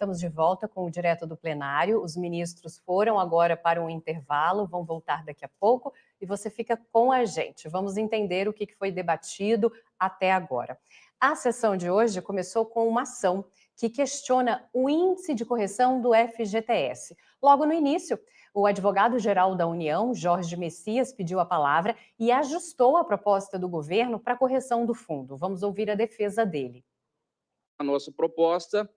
Estamos de volta com o Direto do Plenário. Os ministros foram agora para um intervalo, vão voltar daqui a pouco e você fica com a gente. Vamos entender o que foi debatido até agora. A sessão de hoje começou com uma ação que questiona o índice de correção do FGTS. Logo no início, o advogado-geral da União, Jorge Messias, pediu a palavra e ajustou a proposta do governo para a correção do fundo. Vamos ouvir a defesa dele. A nossa proposta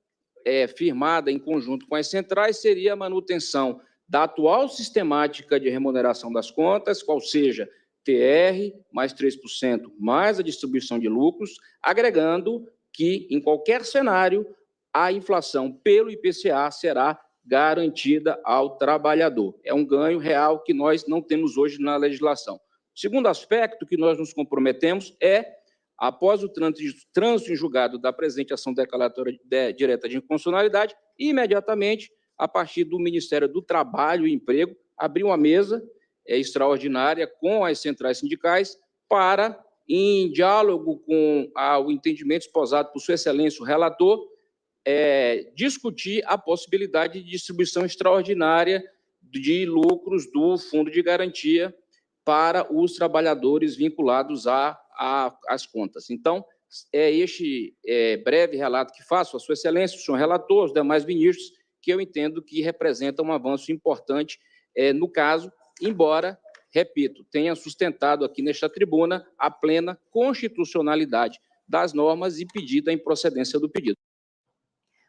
firmada em conjunto com as centrais, seria a manutenção da atual sistemática de remuneração das contas, qual seja TR, mais 3%, mais a distribuição de lucros, agregando que, em qualquer cenário, a inflação pelo IPCA será garantida ao trabalhador. É um ganho real que nós não temos hoje na legislação. O segundo aspecto que nós nos comprometemos é, após o trânsito em julgado da presente ação declaratória direta de inconstitucionalidade, imediatamente, a partir do Ministério do Trabalho e Emprego, abrir uma mesa extraordinária com as centrais sindicais para, em diálogo com o entendimento esposado por Sua Excelência, o relator, discutir a possibilidade de distribuição extraordinária de lucros do Fundo de Garantia para os trabalhadores vinculados às contas. Então, é este breve relato que faço a Sua Excelência, o senhor relator, os demais ministros, que eu entendo que representa um avanço importante no caso, embora, repito, tenha sustentado aqui nesta tribuna a plena constitucionalidade das normas e pedido a improcedência do pedido.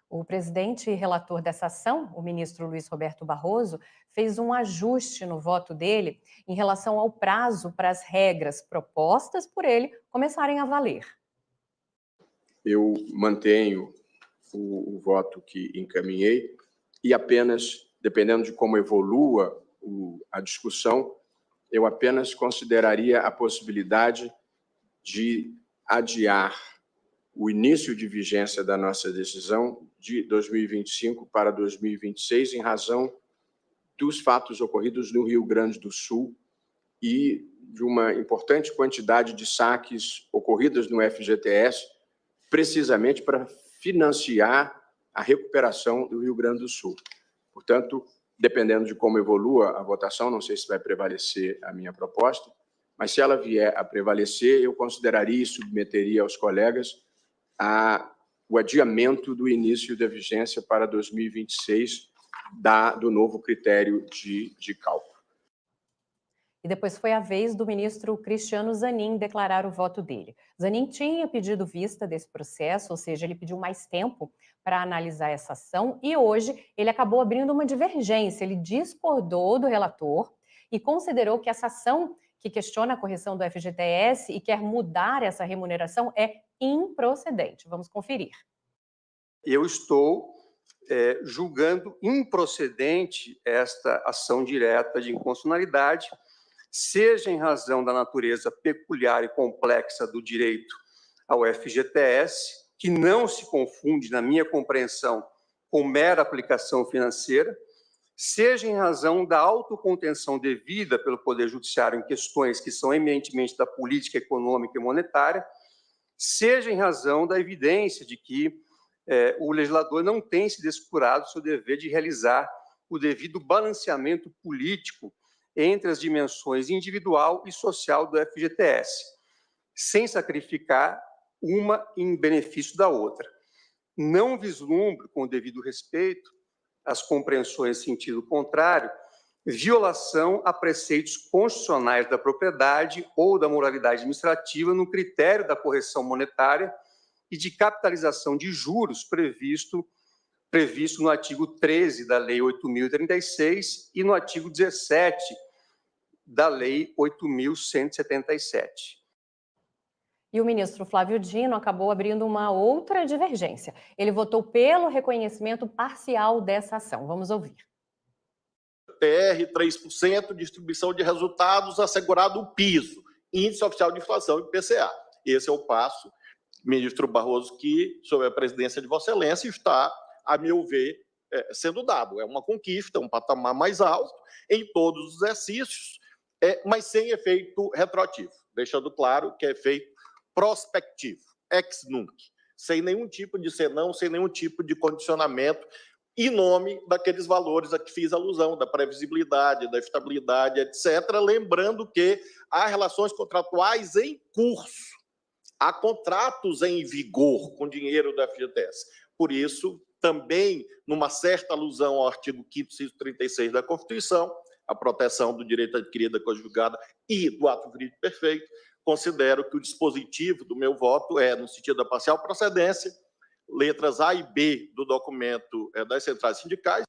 O presidente e relator dessa ação, o ministro Luiz Roberto Barroso, fez um ajuste no voto dele em relação ao prazo para as regras propostas por ele começarem a valer. Eu mantenho o voto que encaminhei e apenas, dependendo de como evolua a discussão, eu apenas consideraria a possibilidade de adiar o início de vigência da nossa decisão de 2025 para 2026, em razão dos fatos ocorridos no Rio Grande do Sul e de uma importante quantidade de saques ocorridas no FGTS, precisamente para financiar a recuperação do Rio Grande do Sul. Portanto, dependendo de como evolua a votação, não sei se vai prevalecer a minha proposta, mas se ela vier a prevalecer, eu consideraria e submeteria aos colegas o adiamento do início da vigência para 2026 do novo critério de cálculo. E depois foi a vez do ministro Cristiano Zanin declarar o voto dele. Zanin tinha pedido vista desse processo, ou seja, ele pediu mais tempo para analisar essa ação e hoje ele acabou abrindo uma divergência. Ele discordou do relator e considerou que essa ação que questiona a correção do FGTS e quer mudar essa remuneração é improcedente. Vamos conferir. Eu estou julgando improcedente esta ação direta de inconstitucionalidade, seja em razão da natureza peculiar e complexa do direito ao FGTS, que não se confunde, na minha compreensão, com mera aplicação financeira, seja em razão da autocontenção devida pelo Poder Judiciário em questões que são eminentemente da política econômica e monetária, seja em razão da evidência de que o legislador não tem se descurado do seu dever de realizar o devido balanceamento político entre as dimensões individual e social do FGTS, sem sacrificar uma em benefício da outra. Não vislumbro, com o devido respeito, as compreensões em sentido contrário, violação a preceitos constitucionais da propriedade ou da moralidade administrativa no critério da correção monetária e de capitalização de juros previsto no artigo 13 da Lei 8.036 e no artigo 17 da Lei 8.177. E o ministro Flávio Dino acabou abrindo uma outra divergência. Ele votou pelo reconhecimento parcial dessa ação. Vamos ouvir. TR, 3%, distribuição de resultados, assegurado o piso, índice oficial de inflação, IPCA. Esse é o passo, ministro Barroso, que, sob a presidência de Vossa Excelência, está, a meu ver, sendo dado. É uma conquista, um patamar mais alto em todos os exercícios, mas sem efeito retroativo, deixando claro que é efeito prospectivo, ex nunc. sem nenhum tipo de senão, sem nenhum tipo de condicionamento, em nome daqueles valores a que fiz alusão, da previsibilidade, da estabilidade, etc. Lembrando que há relações contratuais em curso, há contratos em vigor com dinheiro da FGTS. Por isso, também, numa certa alusão ao artigo 5º, inciso 36 da Constituição, a proteção do direito adquirido, conjugado e do ato jurídico perfeito, considero que o dispositivo do meu voto é, no sentido da parcial procedência, letras A e B do documento das centrais sindicais.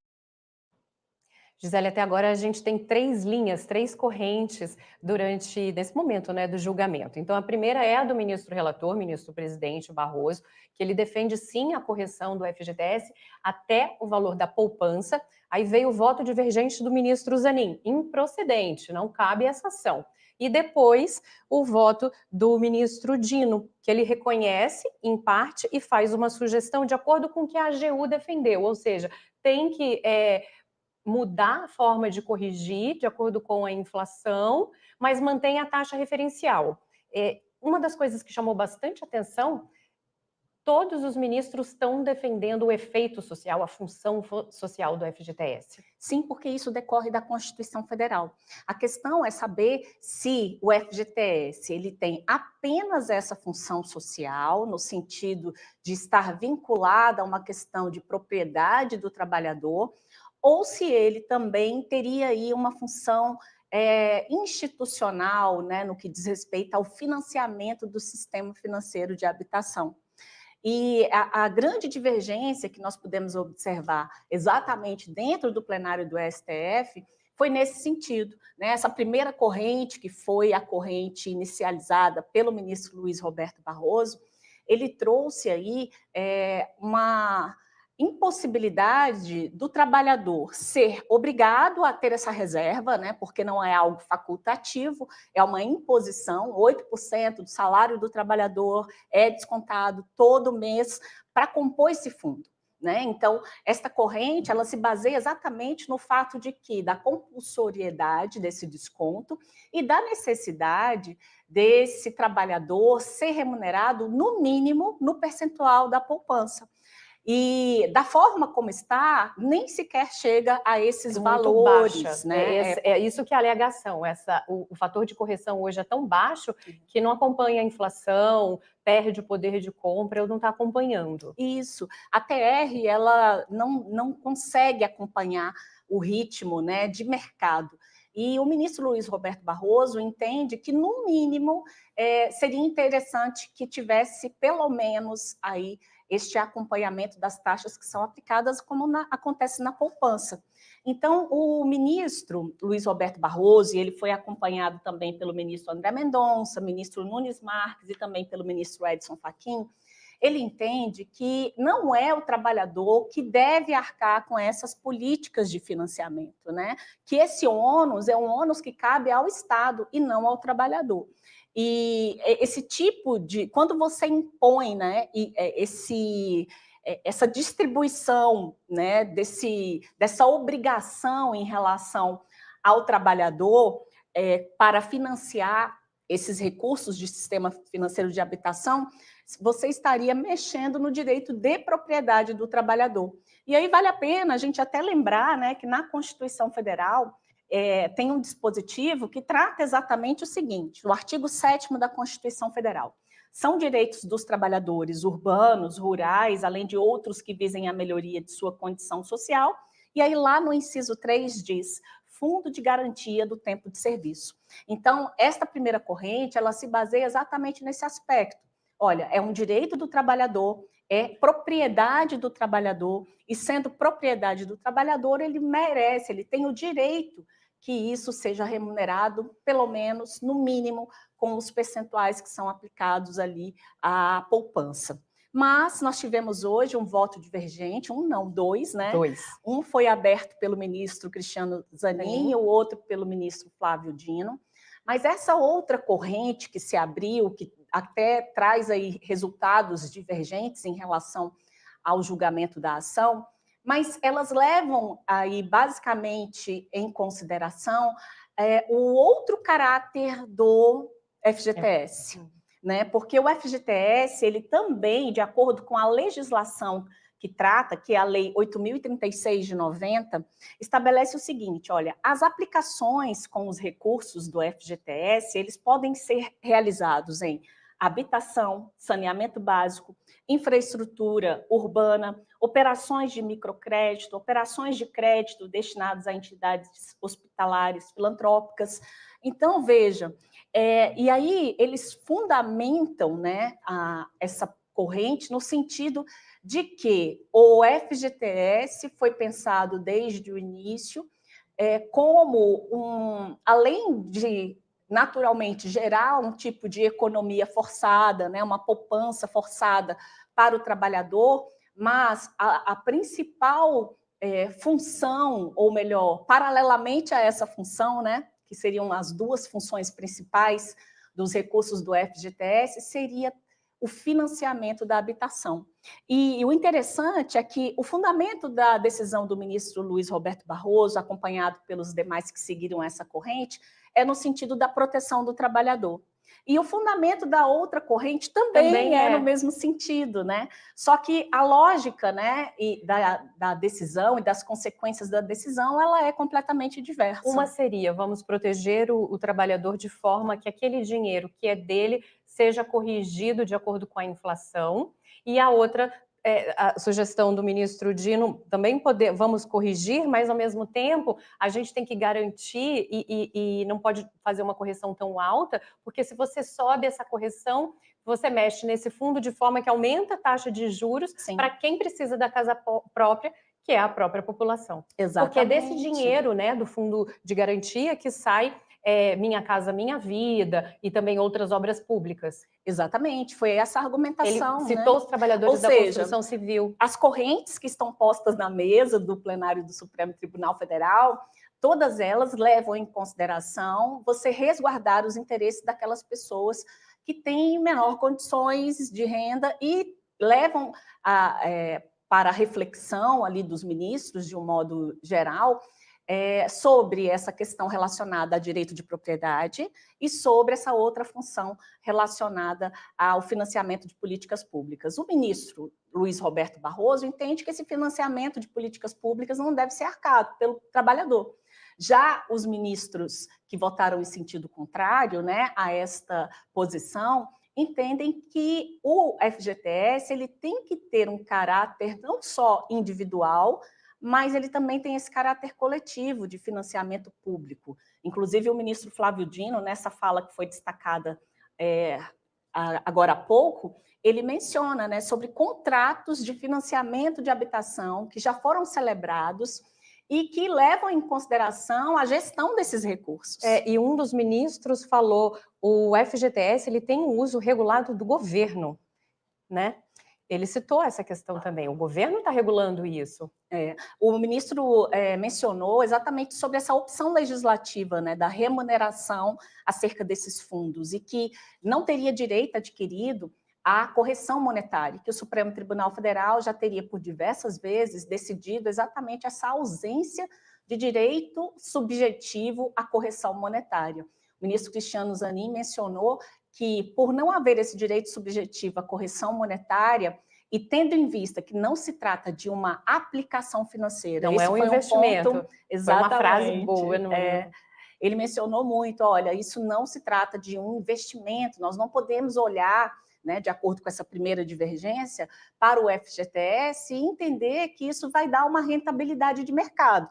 Gisele, até agora a gente tem 3 linhas, 3 correntes nesse momento, né, do julgamento. Então, a primeira é a do ministro relator, ministro presidente Barroso, que ele defende sim a correção do FGTS até o valor da poupança. Aí veio o voto divergente do ministro Zanin, improcedente, não cabe essa ação. E depois o voto do ministro Dino, que ele reconhece em parte e faz uma sugestão de acordo com o que a AGU defendeu, ou seja, tem que mudar a forma de corrigir de acordo com a inflação, mas mantém a taxa referencial. Uma das coisas que chamou bastante atenção, todos os ministros estão defendendo o efeito social, a função social do FGTS. Sim, porque isso decorre da Constituição Federal. A questão é saber se o FGTS ele tem apenas essa função social, no sentido de estar vinculada a uma questão de propriedade do trabalhador, ou se ele também teria aí uma função institucional, né, no que diz respeito ao financiamento do sistema financeiro de habitação. E a grande divergência que nós pudemos observar exatamente dentro do plenário do STF foi nesse sentido, né? Essa primeira corrente, que foi a corrente inicializada pelo ministro Luiz Roberto Barroso, ele trouxe aí uma impossibilidade do trabalhador ser obrigado a ter essa reserva, né, porque não é algo facultativo, é uma imposição, 8% do salário do trabalhador é descontado todo mês para compor esse fundo. Né? Então, esta corrente ela se baseia exatamente no fato de que da compulsoriedade desse desconto e da necessidade desse trabalhador ser remunerado, no mínimo, no percentual da poupança. E da forma como está, nem sequer chega a esses valores. Baixa, né? É isso que é a alegação. O fator de correção hoje é tão baixo que não acompanha a inflação, perde o poder de compra, ou não está acompanhando. Isso. A TR ela não consegue acompanhar o ritmo, né, de mercado. E o ministro Luiz Roberto Barroso entende que, no mínimo, seria interessante que tivesse, pelo menos, aí este acompanhamento das taxas que são aplicadas, como acontece na poupança. Então, o ministro Luiz Roberto Barroso, e ele foi acompanhado também pelo ministro André Mendonça, ministro Nunes Marques e também pelo ministro Edson Fachin, ele entende que não é o trabalhador que deve arcar com essas políticas de financiamento, né? Que esse ônus é um ônus que cabe ao Estado e não ao trabalhador. E esse tipo de... Quando você impõe, né, essa distribuição, né, dessa obrigação em relação ao trabalhador para financiar esses recursos de sistema financeiro de habitação, você estaria mexendo no direito de propriedade do trabalhador. E aí vale a pena a gente até lembrar, né, que na Constituição Federal tem um dispositivo que trata exatamente o seguinte, o artigo 7º da Constituição Federal. São direitos dos trabalhadores urbanos, rurais, além de outros que visem a melhoria de sua condição social. E aí lá no inciso 3 diz, Fundo de Garantia do Tempo de Serviço. Então, esta primeira corrente, ela se baseia exatamente nesse aspecto. Olha, é um direito do trabalhador, é propriedade do trabalhador, e sendo propriedade do trabalhador, ele merece, ele tem o direito que isso seja remunerado, pelo menos, no mínimo, com os percentuais que são aplicados ali à poupança. Mas nós tivemos hoje um voto divergente, dois, né? Um foi aberto pelo ministro Cristiano Zanin e o outro pelo ministro Flávio Dino. Mas essa outra corrente que se abriu, que até traz aí resultados divergentes em relação ao julgamento da ação, mas elas levam aí basicamente em consideração o outro caráter do FGTS. né? Porque o FGTS, ele também, de acordo com a legislação que trata, que é a Lei 8.036 de 90, estabelece o seguinte, olha, as aplicações com os recursos do FGTS, eles podem ser realizados em habitação, saneamento básico, infraestrutura urbana, operações de microcrédito, operações de crédito destinadas a entidades hospitalares, filantrópicas. Então, veja, e aí eles fundamentam, né, essa corrente no sentido de que o FGTS foi pensado desde o início como além de naturalmente gerar um tipo de economia forçada, né, uma poupança forçada para o trabalhador, mas a principal função, ou melhor, paralelamente a essa função, né, que seriam as duas funções principais dos recursos do FGTS, seria o financiamento da habitação. E o interessante é que o fundamento da decisão do ministro Luiz Roberto Barroso, acompanhado pelos demais que seguiram essa corrente, é no sentido da proteção do trabalhador. E o fundamento da outra corrente também é no mesmo sentido, né? Só que a lógica, né, da decisão e das consequências da decisão, ela é completamente diversa. Uma seria, vamos proteger o trabalhador de forma que aquele dinheiro que é dele seja corrigido de acordo com a inflação, e a outra, a sugestão do ministro Dino, também vamos corrigir, mas ao mesmo tempo a gente tem que garantir e não pode fazer uma correção tão alta, porque se você sobe essa correção, você mexe nesse fundo de forma que aumenta a taxa de juros para quem precisa da casa própria, que é a própria população. Exatamente. Porque é desse dinheiro, né, do fundo de garantia que sai Minha Casa Minha Vida e também outras obras públicas. Exatamente, foi essa argumentação. Ele citou, né, os trabalhadores da construção civil. As correntes que estão postas na mesa do plenário do Supremo Tribunal Federal, todas elas levam em consideração você resguardar os interesses daquelas pessoas que têm menor condições de renda e levam para a reflexão ali dos ministros, de um modo geral, sobre essa questão relacionada a direito de propriedade e sobre essa outra função relacionada ao financiamento de políticas públicas. O ministro Luiz Roberto Barroso entende que esse financiamento de políticas públicas não deve ser arcado pelo trabalhador. Já os ministros que votaram em sentido contrário, né, a esta posição, entendem que o FGTS ele tem que ter um caráter não só individual, mas ele também tem esse caráter coletivo de financiamento público. Inclusive, o ministro Flávio Dino, nessa fala que foi destacada agora há pouco, ele menciona, né, sobre contratos de financiamento de habitação que já foram celebrados e que levam em consideração a gestão desses recursos. E um dos ministros falou, o FGTS ele tem um uso regulado do governo, né? Ele citou essa questão também, o governo está regulando isso. O ministro mencionou exatamente sobre essa opção legislativa, né, da remuneração acerca desses fundos, e que não teria direito adquirido à correção monetária, que o Supremo Tribunal Federal já teria por diversas vezes decidido exatamente essa ausência de direito subjetivo à correção monetária. O ministro Cristiano Zanin mencionou que, por não haver esse direito subjetivo à correção monetária, e tendo em vista que não se trata de uma aplicação financeira, não é um investimento, ponto, exatamente, foi uma frase boa. Ele mencionou muito, olha, isso não se trata de um investimento, nós não podemos olhar, né, de acordo com essa primeira divergência, para o FGTS e entender que isso vai dar uma rentabilidade de mercado.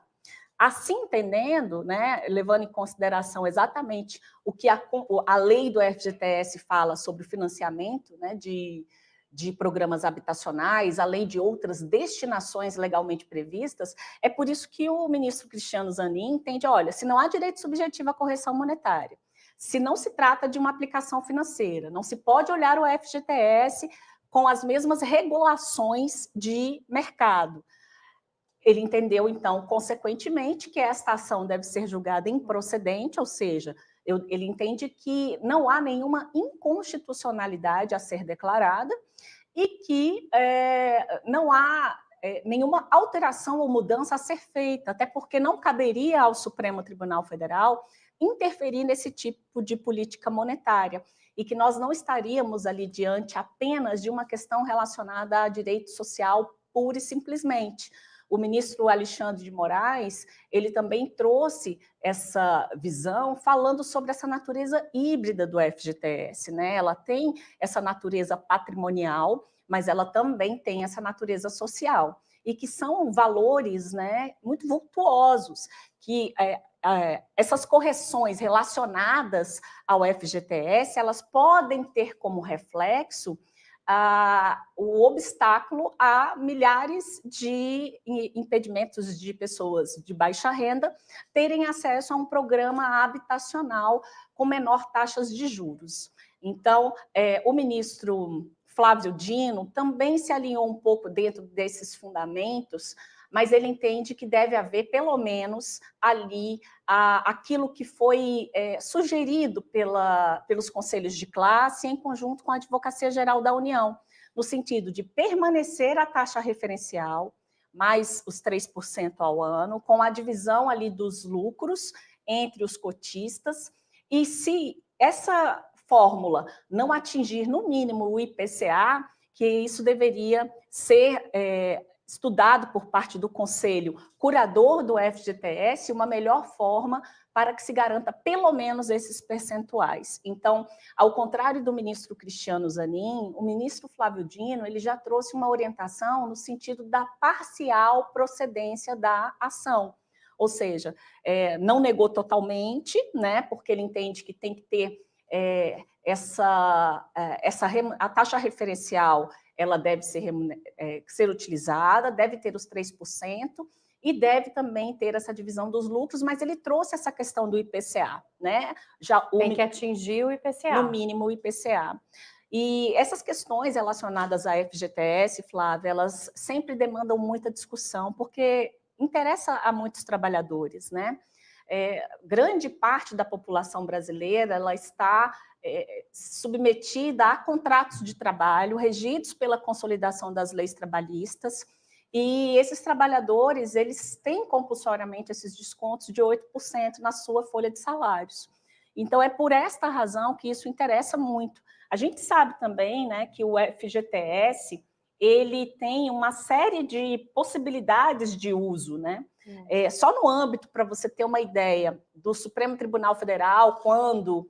Assim entendendo, né, levando em consideração exatamente o que a lei do FGTS fala sobre o financiamento, né, de programas habitacionais, além de outras destinações legalmente previstas, é por isso que o ministro Cristiano Zanin entende, olha, se não há direito subjetivo à correção monetária, se não se trata de uma aplicação financeira, não se pode olhar o FGTS com as mesmas regulações de mercado. Ele entendeu, então, consequentemente, que esta ação deve ser julgada improcedente, ou seja, ele entende que não há nenhuma inconstitucionalidade a ser declarada e que não há nenhuma alteração ou mudança a ser feita, até porque não caberia ao Supremo Tribunal Federal interferir nesse tipo de política monetária, e que nós não estaríamos ali diante apenas de uma questão relacionada a direito social pura e simplesmente. O ministro Alexandre de Moraes, ele também trouxe essa visão falando sobre essa natureza híbrida do FGTS, né? Ela tem essa natureza patrimonial, mas ela também tem essa natureza social, e que são valores, né, muito vultuosos, que essas correções relacionadas ao FGTS, elas podem ter como reflexo o obstáculo a milhares de impedimentos de pessoas de baixa renda terem acesso a um programa habitacional com menor taxas de juros. Então, o ministro Flávio Dino também se alinhou um pouco dentro desses fundamentos, mas ele entende que deve haver, pelo menos, ali aquilo que foi sugerido pelos conselhos de classe em conjunto com a Advocacia Geral da União, no sentido de permanecer a taxa referencial, mais os 3% ao ano, com a divisão ali dos lucros entre os cotistas, e se essa fórmula não atingir, no mínimo, o IPCA, que isso deveria ser estudado por parte do Conselho Curador do FGTS, uma melhor forma para que se garanta pelo menos esses percentuais. Então, ao contrário do ministro Cristiano Zanin, o ministro Flávio Dino ele já trouxe uma orientação no sentido da parcial procedência da ação, ou seja, não negou totalmente, né, porque ele entende que tem que ter a taxa referencial, ela deve ser utilizada, deve ter os 3%, e deve também ter essa divisão dos lucros, mas ele trouxe essa questão do IPCA, né? Tem que atingir o IPCA. No mínimo o IPCA. E essas questões relacionadas à FGTS, Flávia, elas sempre demandam muita discussão, porque interessa a muitos trabalhadores, né? Grande parte da população brasileira ela está submetida a contratos de trabalho regidos pela consolidação das leis trabalhistas, e esses trabalhadores eles têm compulsoriamente esses descontos de 8% na sua folha de salários. Então, é por esta razão que isso interessa muito. A gente sabe também, né, que o FGTS ele tem uma série de possibilidades de uso, né? Só no âmbito, para você ter uma ideia, do Supremo Tribunal Federal, quando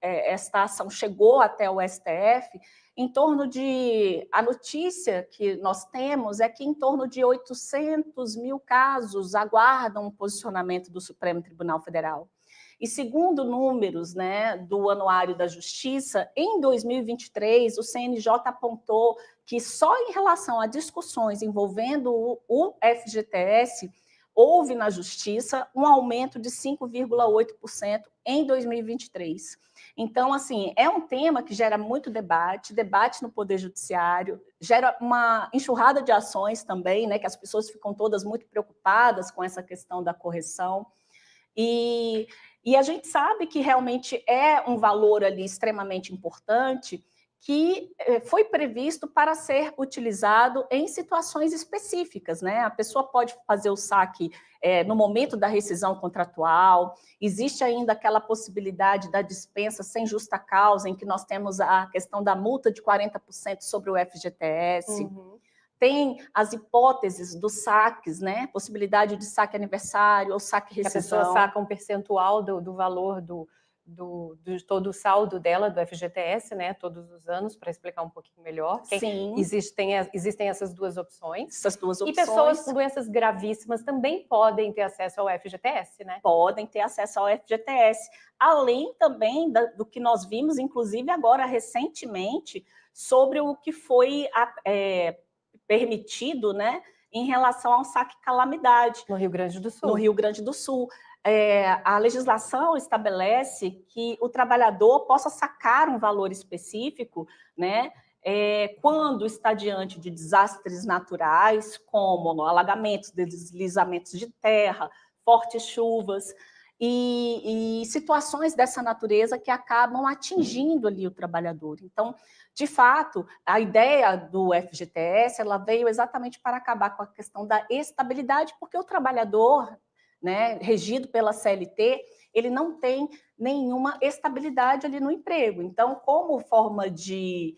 esta ação chegou até o STF, a notícia que nós temos é que em torno de 800 mil casos aguardam um posicionamento do Supremo Tribunal Federal. E segundo números, né, do Anuário da Justiça, em 2023, o CNJ apontou que só em relação a discussões envolvendo o FGTS, houve na Justiça um aumento de 5,8% em 2023. Então, assim, é um tema que gera muito debate no Poder Judiciário, gera uma enxurrada de ações também, né, que as pessoas ficam todas muito preocupadas com essa questão da correção. E a gente sabe que realmente é um valor ali extremamente importante que foi previsto para ser utilizado em situações específicas, né? A pessoa pode fazer o saque no momento da rescisão contratual, existe ainda aquela possibilidade da dispensa sem justa causa, em que nós temos a questão da multa de 40% sobre o FGTS, tem as hipóteses dos saques, né? Possibilidade de saque aniversário ou saque rescisão. A pessoa saca um percentual do valor de todo o saldo dela, do FGTS, né, todos os anos, para explicar um pouquinho melhor. Sim. Existem essas duas opções. Essas duas opções. E pessoas com doenças gravíssimas também podem ter acesso ao FGTS, né? Podem ter acesso ao FGTS. Além também do que nós vimos, inclusive agora recentemente, sobre o que foi permitido, né, em relação ao saque calamidade. No Rio Grande do Sul. No Rio Grande do Sul. A legislação estabelece que o trabalhador possa sacar um valor específico, né, quando está diante de desastres naturais, como alagamentos, deslizamentos de terra, fortes chuvas. e situações dessa natureza que acabam atingindo ali o trabalhador. Então, de fato, a ideia do FGTS ela veio exatamente para acabar com a questão da estabilidade, porque o trabalhador, né, regido pela CLT, ele não tem nenhuma estabilidade ali no emprego. Então, como forma de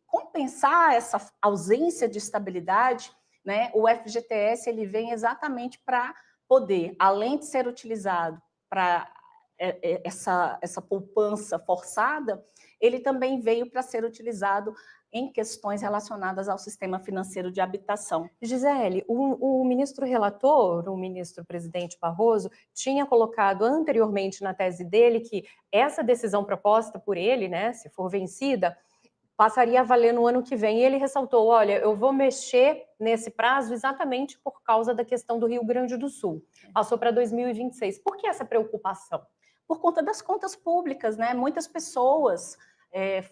compensar essa ausência de estabilidade, né, o FGTS ele vem exatamente para poder, além de ser utilizado para essa poupança forçada, ele também veio para ser utilizado em questões relacionadas ao sistema financeiro de habitação. Gisele, o ministro relator, o ministro presidente Barroso, tinha colocado anteriormente na tese dele que essa decisão proposta por ele, né, se for vencida, passaria a valer no ano que vem. E ele ressaltou, olha, eu vou mexer nesse prazo exatamente por causa da questão do Rio Grande do Sul. Passou para 2026. Por que essa preocupação? Por conta das contas públicas, né? Muitas pessoas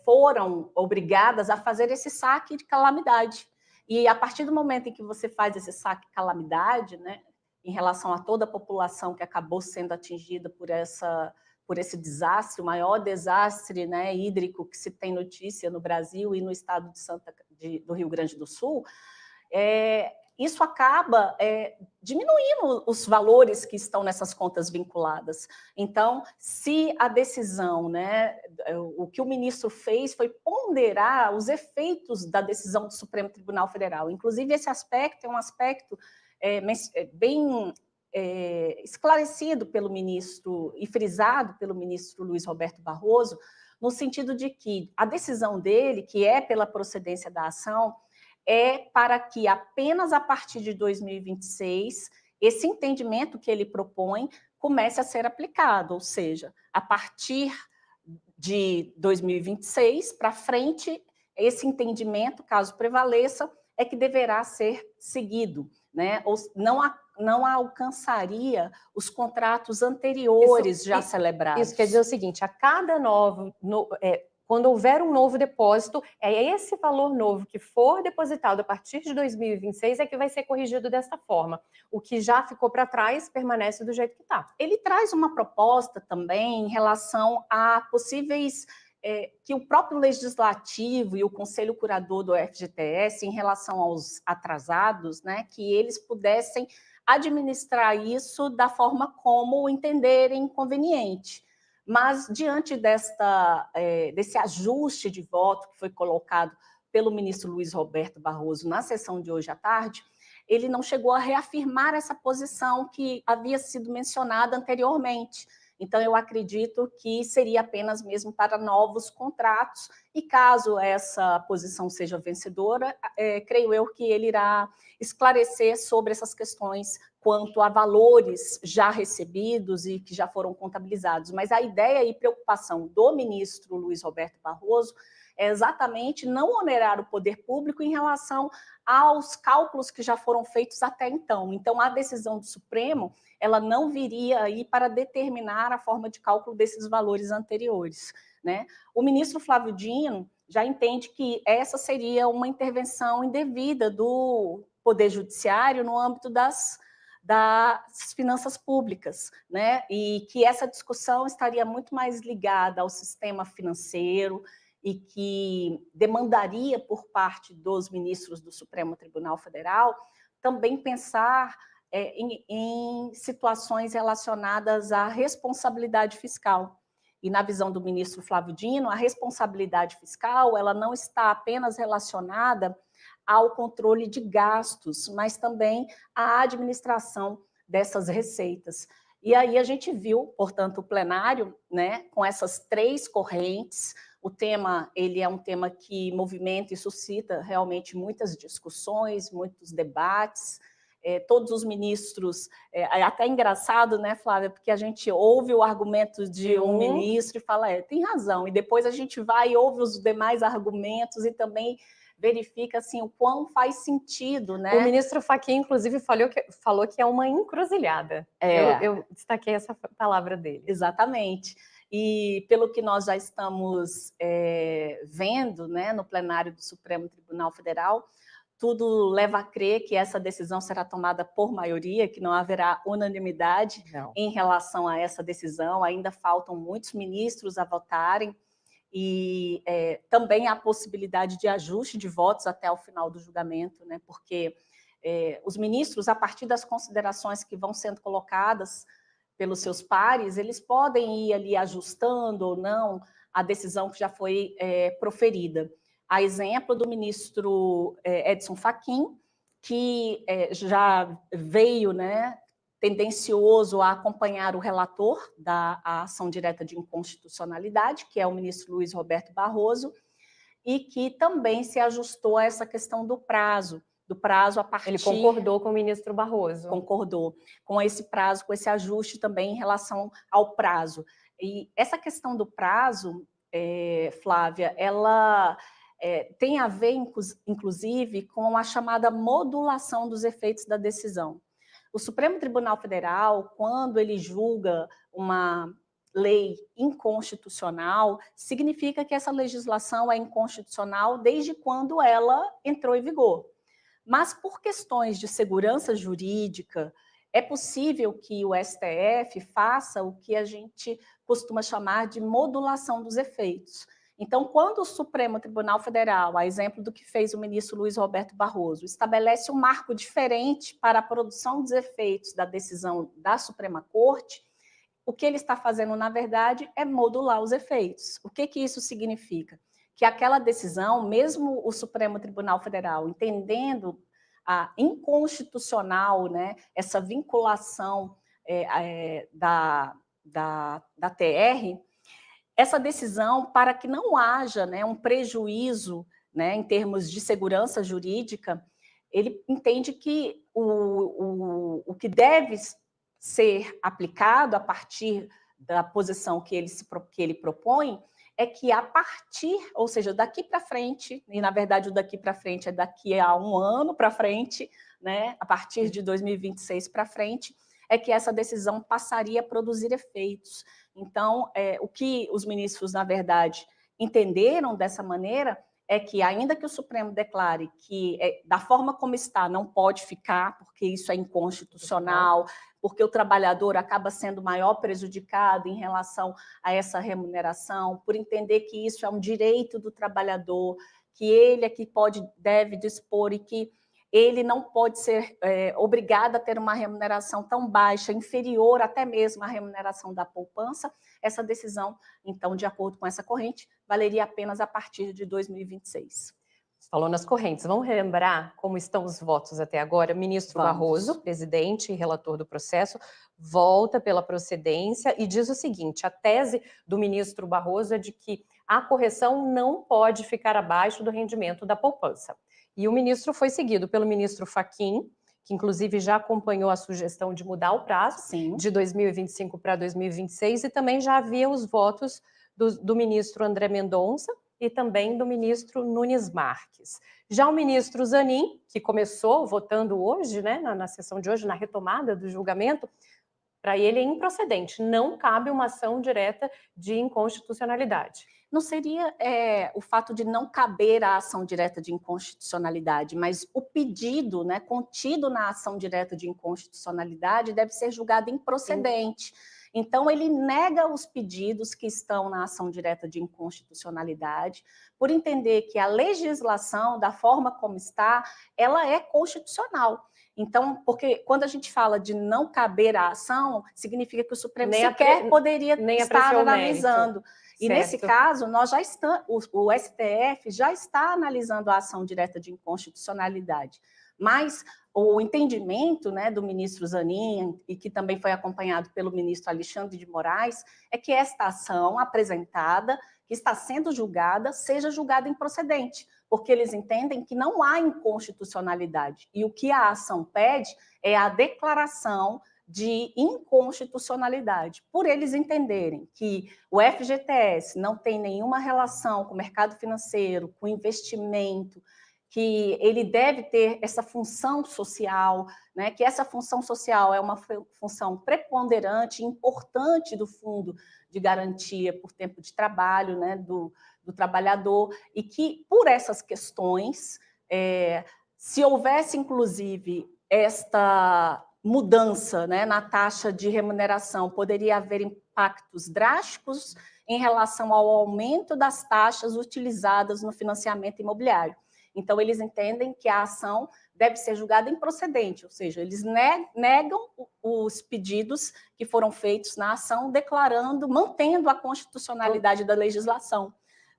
foram obrigadas a fazer esse saque de calamidade. E a partir do momento em que você faz esse saque de calamidade, né, em relação a toda a população que acabou sendo atingida por esse desastre, o maior desastre, né, hídrico que se tem notícia no Brasil e no estado do Rio Grande do Sul, isso acaba diminuindo os valores que estão nessas contas vinculadas. Então, se a decisão, né, o que o ministro fez foi ponderar os efeitos da decisão do Supremo Tribunal Federal. Inclusive, esse aspecto é um aspecto bem esclarecido pelo ministro e frisado pelo ministro Luiz Roberto Barroso, no sentido de que a decisão dele, que é pela procedência da ação, é para que apenas a partir de 2026 esse entendimento que ele propõe comece a ser aplicado, ou seja, a partir de 2026 para frente, esse entendimento, caso prevaleça, é que deverá ser seguido, né? Ou não alcançaria os contratos anteriores já celebrados. Isso quer dizer o seguinte, a cada quando houver um novo depósito, é esse valor novo que for depositado a partir de 2026 é que vai ser corrigido dessa forma. O que já ficou para trás permanece do jeito que está. Ele traz uma proposta também em relação a possíveis que o próprio Legislativo e o Conselho Curador do FGTS, em relação aos atrasados, né, que eles pudessem administrar isso da forma como entenderem conveniente. Mas, diante desse ajuste de voto que foi colocado pelo ministro Luiz Roberto Barroso na sessão de hoje à tarde, ele não chegou a reafirmar essa posição que havia sido mencionada anteriormente. Então, eu acredito que seria apenas mesmo para novos contratos, e caso essa posição seja vencedora, creio eu que ele irá esclarecer sobre essas questões quanto a valores já recebidos e que já foram contabilizados. Mas a ideia e preocupação do ministro Luiz Roberto Barroso é exatamente não onerar o poder público em relação aos cálculos que já foram feitos até então. Então, a decisão do Supremo, ela não viria aí para determinar a forma de cálculo desses valores anteriores, né? O ministro Flávio Dino já entende que essa seria uma intervenção indevida do Poder Judiciário no âmbito das finanças públicas, né? E que essa discussão estaria muito mais ligada ao sistema financeiro e que demandaria por parte dos ministros do Supremo Tribunal Federal também pensar em situações relacionadas à responsabilidade fiscal. E na visão do ministro Flávio Dino, a responsabilidade fiscal ela não está apenas relacionada ao controle de gastos, mas também à administração dessas receitas. E aí a gente viu, portanto, o plenário, né, com essas três correntes. O tema, ele é um tema que movimenta e suscita realmente muitas discussões, muitos debates. Todos os ministros, é até engraçado, né, Flávia, porque a gente ouve o argumento de um ministro e fala, tem razão, e depois a gente vai e ouve os demais argumentos e também verifica assim, o quão faz sentido, né? O ministro Fachin, inclusive, falou que é uma encruzilhada. Eu destaquei essa palavra dele. Exatamente. E pelo que nós já estamos vendo, né, no plenário do Supremo Tribunal Federal, tudo leva a crer que essa decisão será tomada por maioria, que não haverá unanimidade em relação a essa decisão. Ainda faltam muitos ministros a votarem e também há possibilidade de ajuste de votos até o final do julgamento, né? Porque os ministros, a partir das considerações que vão sendo colocadas pelos seus pares, eles podem ir ali ajustando ou não a decisão que já foi proferida. A exemplo do ministro Edson Fachin, que já veio, né, tendencioso a acompanhar o relator da ação direta de inconstitucionalidade, que é o ministro Luiz Roberto Barroso, e que também se ajustou a essa questão do prazo a partir... Ele concordou com o ministro Barroso. Concordou com esse prazo, com esse ajuste também em relação ao prazo. E essa questão do prazo, Flávia, ela tem a ver, inclusive, com a chamada modulação dos efeitos da decisão. O Supremo Tribunal Federal, quando ele julga uma lei inconstitucional, significa que essa legislação é inconstitucional desde quando ela entrou em vigor. Mas, por questões de segurança jurídica, é possível que o STF faça o que a gente costuma chamar de modulação dos efeitos. Então, quando o Supremo Tribunal Federal, a exemplo do que fez o ministro Luiz Roberto Barroso, estabelece um marco diferente para a produção dos efeitos da decisão da Suprema Corte, o que ele está fazendo, na verdade, é modular os efeitos. O que isso significa? Que aquela decisão, mesmo o Supremo Tribunal Federal entendendo a inconstitucional, né, essa vinculação da TR, essa decisão, para que não haja, né, um prejuízo, né, em termos de segurança jurídica, ele entende que o que deve ser aplicado a partir da posição que ele propõe é que a partir, ou seja, daqui para frente, e na verdade o daqui para frente é daqui a um ano para frente, né, a partir de 2026 para frente, é que essa decisão passaria a produzir efeitos. Então, o que os ministros, na verdade, entenderam dessa maneira é que, ainda que o Supremo declare que, da forma como está, não pode ficar, porque isso é inconstitucional, porque o trabalhador acaba sendo maior prejudicado em relação a essa remuneração, por entender que isso é um direito do trabalhador, que ele é que deve dispor e que ele não pode ser obrigado a ter uma remuneração tão baixa, inferior até mesmo à remuneração da poupança. Essa decisão, então, de acordo com essa corrente, valeria apenas a partir de 2026. Falou nas correntes. Vamos relembrar como estão os votos até agora? Ministro Barroso, presidente e relator do processo, volta pela procedência e diz o seguinte: a tese do ministro Barroso é de que a correção não pode ficar abaixo do rendimento da poupança. E o ministro foi seguido pelo ministro Fachin, que inclusive já acompanhou a sugestão de mudar o prazo, sim, de 2025 para 2026, e também já havia os votos do ministro André Mendonça e também do ministro Nunes Marques. Já o ministro Zanin, que começou votando hoje, né, na sessão de hoje, na retomada do julgamento, para ele é improcedente, não cabe uma ação direta de inconstitucionalidade. Não seria o fato de não caber a ação direta de inconstitucionalidade, mas o pedido, né, contido na ação direta de inconstitucionalidade deve ser julgado improcedente. Então, ele nega os pedidos que estão na ação direta de inconstitucionalidade, por entender que a legislação, da forma como está, ela é constitucional. Então, porque quando a gente fala de não caber a ação, significa que o Supremo sequer poderia estar analisando. E, nesse caso, nós já estamos, o STF já está analisando a ação direta de inconstitucionalidade. Mas o entendimento, né, do ministro Zanin, e que também foi acompanhado pelo ministro Alexandre de Moraes, é que esta ação apresentada, que está sendo julgada, seja julgada improcedente, porque eles entendem que não há inconstitucionalidade. E o que a ação pede é a declaração de inconstitucionalidade, por eles entenderem que o FGTS não tem nenhuma relação com o mercado financeiro, com investimento, que ele deve ter essa função social, né, que essa função social é uma função preponderante, importante do Fundo de Garantia por Tempo de Trabalho, né, do trabalhador, e que, por essas questões, Se houvesse, inclusive, esta mudança, né, na taxa de remuneração, poderia haver impactos drásticos em relação ao aumento das taxas utilizadas no financiamento imobiliário. Então, eles entendem que a ação deve ser julgada improcedente, ou seja, eles negam os pedidos que foram feitos na ação, declarando, mantendo a constitucionalidade da legislação.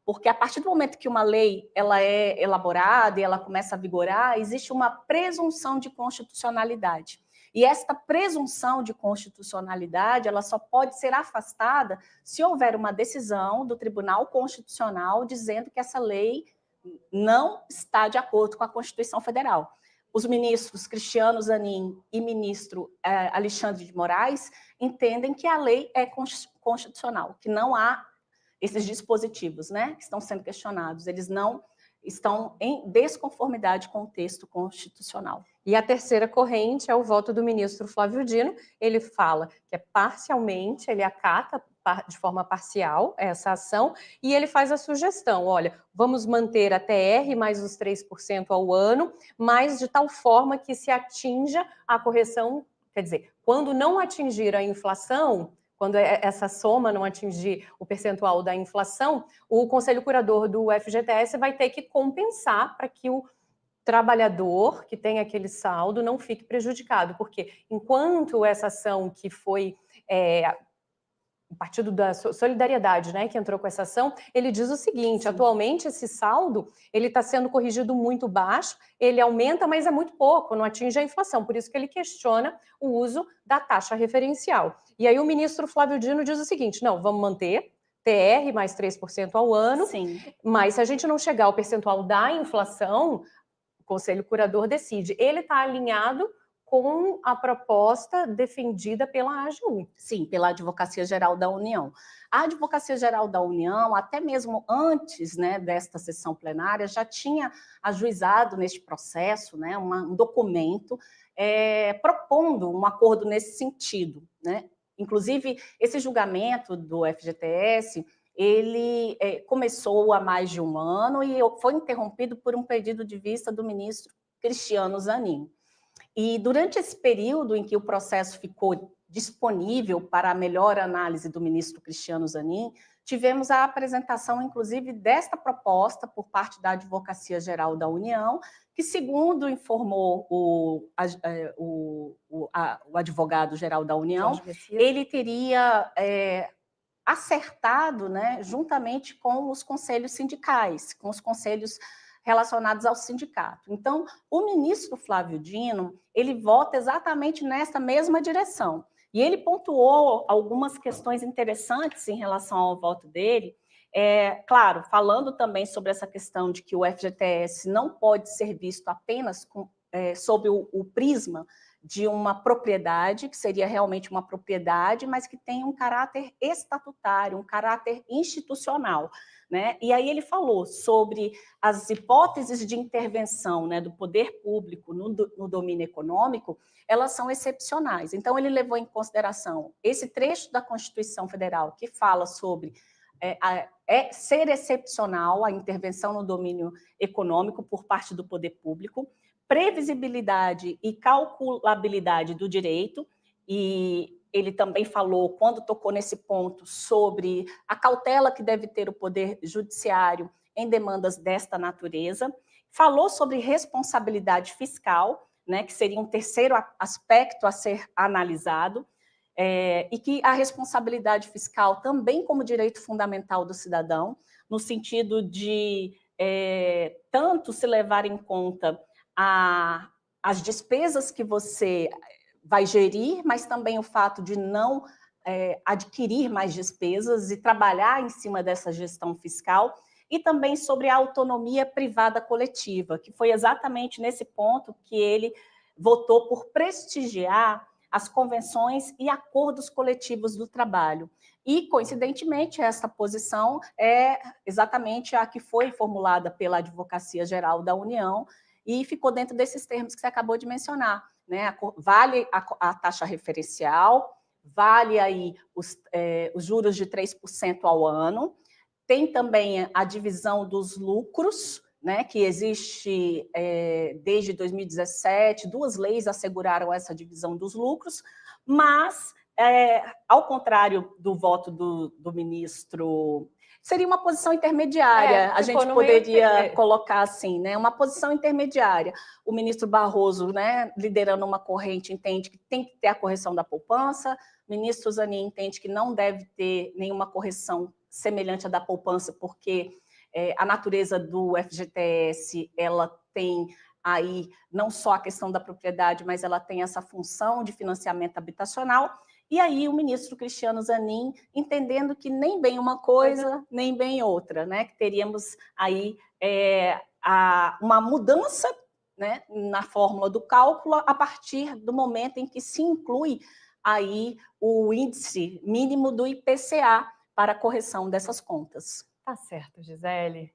Porque a partir do momento que uma lei ela é elaborada e ela começa a vigorar, existe uma presunção de constitucionalidade. E esta presunção de constitucionalidade, ela só pode ser afastada se houver uma decisão do Tribunal Constitucional dizendo que essa lei não está de acordo com a Constituição Federal. Os ministros Cristiano Zanin e ministro Alexandre de Moraes entendem que a lei é constitucional, que não há esses dispositivos, né, que estão sendo questionados, eles não estão em desconformidade com o texto constitucional. E a terceira corrente é o voto do ministro Flávio Dino. Ele fala que é parcialmente, ele acata de forma parcial essa ação, e ele faz a sugestão, olha, vamos manter a TR mais os 3% ao ano, mas de tal forma que se atinja a correção, quer dizer, quando não atingir a inflação, quando essa soma não atingir o percentual da inflação, o Conselho Curador do FGTS vai ter que compensar para que o trabalhador que tem aquele saldo não fique prejudicado, porque enquanto essa ação que foi o Partido da Solidariedade, né, que entrou com essa ação, ele diz o seguinte: sim, atualmente esse saldo ele está sendo corrigido muito baixo, ele aumenta, mas é muito pouco, não atinge a inflação, por isso que ele questiona o uso da taxa referencial. E aí o ministro Flávio Dino diz o seguinte: não, vamos manter TR mais 3% ao ano, sim, mas se a gente não chegar ao percentual da inflação, o Conselho Curador decide. Ele está alinhado com a proposta defendida pela AGU. Sim, pela Advocacia Geral da União. A Advocacia Geral da União, até mesmo antes, né, desta sessão plenária, já tinha ajuizado neste processo, né, um documento propondo um acordo nesse sentido, né? Inclusive, esse julgamento do FGTS, ele começou há mais de um ano e foi interrompido por um pedido de vista do ministro Cristiano Zanin. E durante esse período em que o processo ficou disponível para a melhor análise do ministro Cristiano Zanin, tivemos a apresentação, inclusive, desta proposta por parte da Advocacia Geral da União, que, segundo informou o advogado-geral da União, ele teria acertado, né, juntamente com os conselhos sindicais, com os conselhos relacionados ao sindicato. Então, o ministro Flávio Dino, ele vota exatamente nessa mesma direção. E ele pontuou algumas questões interessantes em relação ao voto dele, claro, falando também sobre essa questão de que o FGTS não pode ser visto apenas sob o prisma de uma propriedade, que seria realmente uma propriedade, mas que tem um caráter estatutário, um caráter institucional, né? E aí ele falou sobre as hipóteses de intervenção, né, do poder público no domínio econômico, elas são excepcionais. Então, ele levou em consideração esse trecho da Constituição Federal que fala sobre ser excepcional a intervenção no domínio econômico por parte do poder público, previsibilidade e calculabilidade do direito, e ele também falou, quando tocou nesse ponto, sobre a cautela que deve ter o Poder Judiciário em demandas desta natureza, falou sobre responsabilidade fiscal, né, que seria um terceiro aspecto a ser analisado, e que a responsabilidade fiscal também como direito fundamental do cidadão, no sentido de tanto se levar em conta as despesas que você vai gerir, mas também o fato de não adquirir mais despesas e trabalhar em cima dessa gestão fiscal, e também sobre a autonomia privada coletiva, que foi exatamente nesse ponto que ele votou por prestigiar as convenções e acordos coletivos do trabalho. E, coincidentemente, essa posição é exatamente a que foi formulada pela Advocacia Geral da União e ficou dentro desses termos que você acabou de mencionar, né? Vale a taxa referencial, vale aí os juros de 3% ao ano, tem também a divisão dos lucros, né, que existe desde 2017, 2 leis asseguraram essa divisão dos lucros, mas, ao contrário do voto do ministro, seria uma posição intermediária, a gente poderia colocar assim, né, uma posição intermediária. O ministro Barroso, né, liderando uma corrente, entende que tem que ter a correção da poupança, o ministro Zanin entende que não deve ter nenhuma correção semelhante à da poupança, porque a natureza do FGTS, ela tem aí não só a questão da propriedade, mas ela tem essa função de financiamento habitacional. E aí o ministro Cristiano Zanin, entendendo que nem bem uma coisa, nem bem outra, né? Que teríamos aí uma mudança, né, na fórmula do cálculo a partir do momento em que se inclui aí o índice mínimo do IPCA para a correção dessas contas. Tá certo, Gisele.